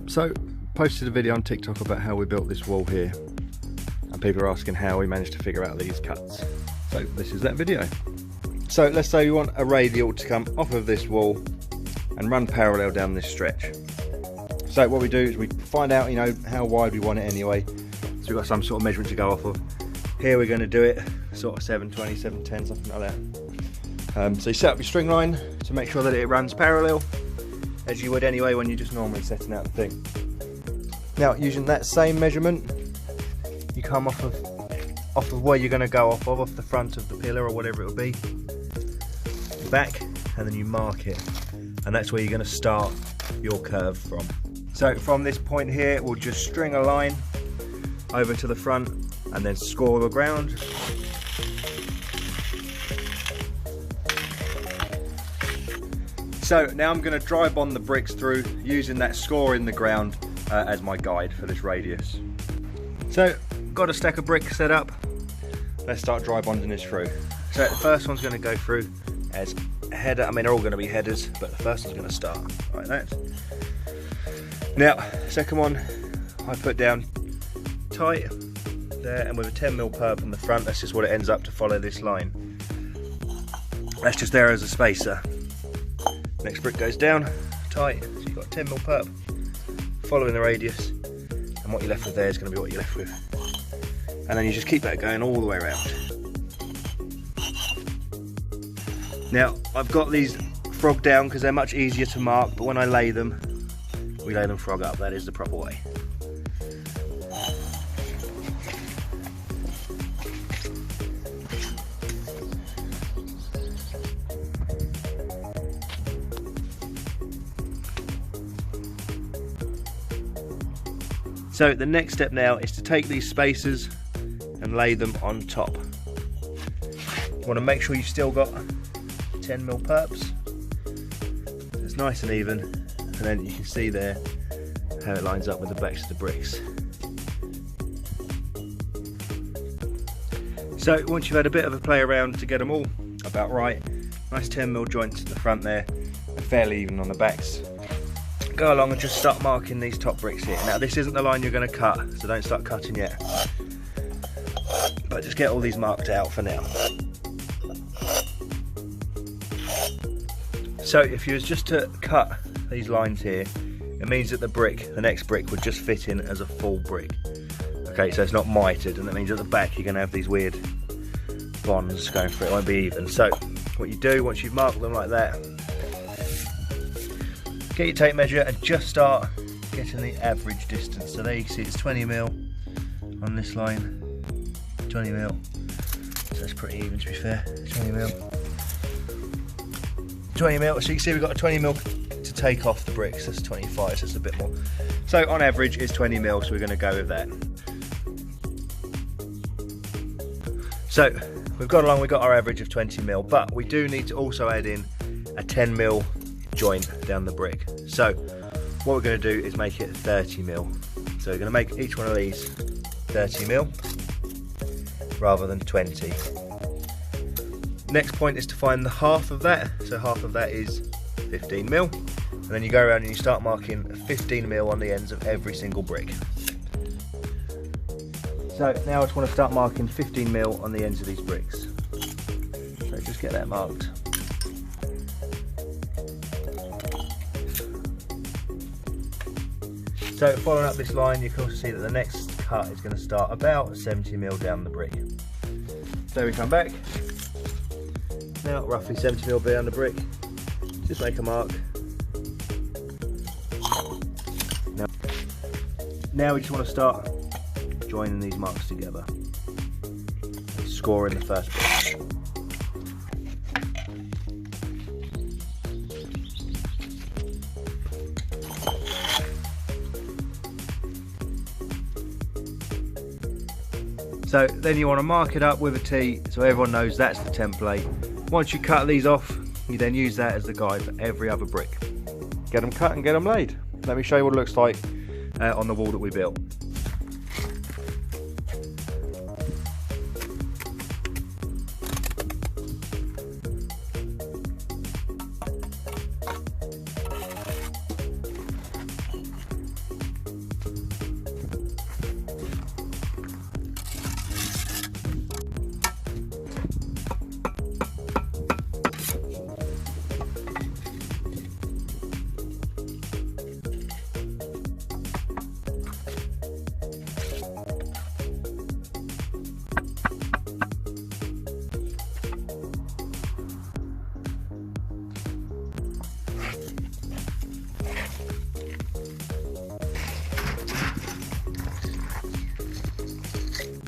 So, posted a video on TikTok about how we built this wall here, and people are asking how we managed to figure out these cuts. So this is that video. So let's say you want a radial to come off of this wall and run parallel down this stretch. So what we do is we find out, how wide we want it anyway. So we've got some sort of measurement to go off of. Here we're going to do it sort of 720, 710, something like that. So you set up your string line to make sure that it runs parallel, as you would anyway when you're just normally setting out the thing. Now, using that same measurement, you come off of where you're going to go off the front of the pillar or whatever it will be, back, and then you mark it, and that's where you're going to start your curve from. So from this point here, we'll just string a line over to the front and then score the ground. So now I'm going to dry bond the bricks through using that score in the ground as my guide for this radius. So got a stack of bricks set up. Let's start dry bonding this through. So the first one's going to go through as a header. I mean, they're all going to be headers, but the first one's going to start like that. Now, second one I put down tight there, and with a 10mm perp on the front, that's just what it ends up to follow this line. That's just there as a spacer. Next brick goes down tight, so you've got a 10mm perp following the radius, and what you're left with there is going to be what you're left with. And then you just keep that going all the way around. Now, I've got these frog down because they're much easier to mark, but when I lay them, we lay them frog up. That is the proper way. So the next step now is to take these spacers and lay them on top. You want to make sure you've still got 10mm perps. It's nice and even, and then you can see there how it lines up with the backs of the bricks. So once you've had a bit of a play around to get them all about right, nice 10mm joints at the front there, and fairly even on the backs. Go along and just start marking these top bricks here. Now this isn't the line you're going to cut, so don't start cutting yet. But just get all these marked out for now. So if you was just to cut these lines here, it means that the next brick would just fit in as a full brick. Okay, so it's not mitered, and that means at the back you're going to have these weird bonds going through it. It won't be even. So what you do once you've marked them like that, get your tape measure and just start getting the average distance. So there you can see it's 20mm on this line, 20mm. So that's pretty even, to be fair. 20mm. 20mm. So you can see we've got a 20mm to take off the bricks. That's 25, so it's a bit more. So on average it's 20mm, so we're going to go with that. So we've got our average of 20mm, but we do need to also add in a 10mm joint down the brick. So what we're going to do is make it 30mm. So we're going to make each one of these 30mm rather than 20. Next point is to find the half of that. So half of that is 15mm, and then you go around and you start marking 15mm on the ends of every single brick. So now I just want to start marking 15mm on the ends of these bricks. So just get that marked. So following up this line, you can also see that the next cut is going to start about 70mm down the brick. So we come back, now roughly 70mm down the brick, just make a mark. Now we just want to start joining these marks together, and scoring the first brick. So then you want to mark it up with a T so everyone knows that's the template. Once you cut these off, you then use that as the guide for every other brick. Get them cut and get them laid. Let me show you what it looks like on the wall that we built.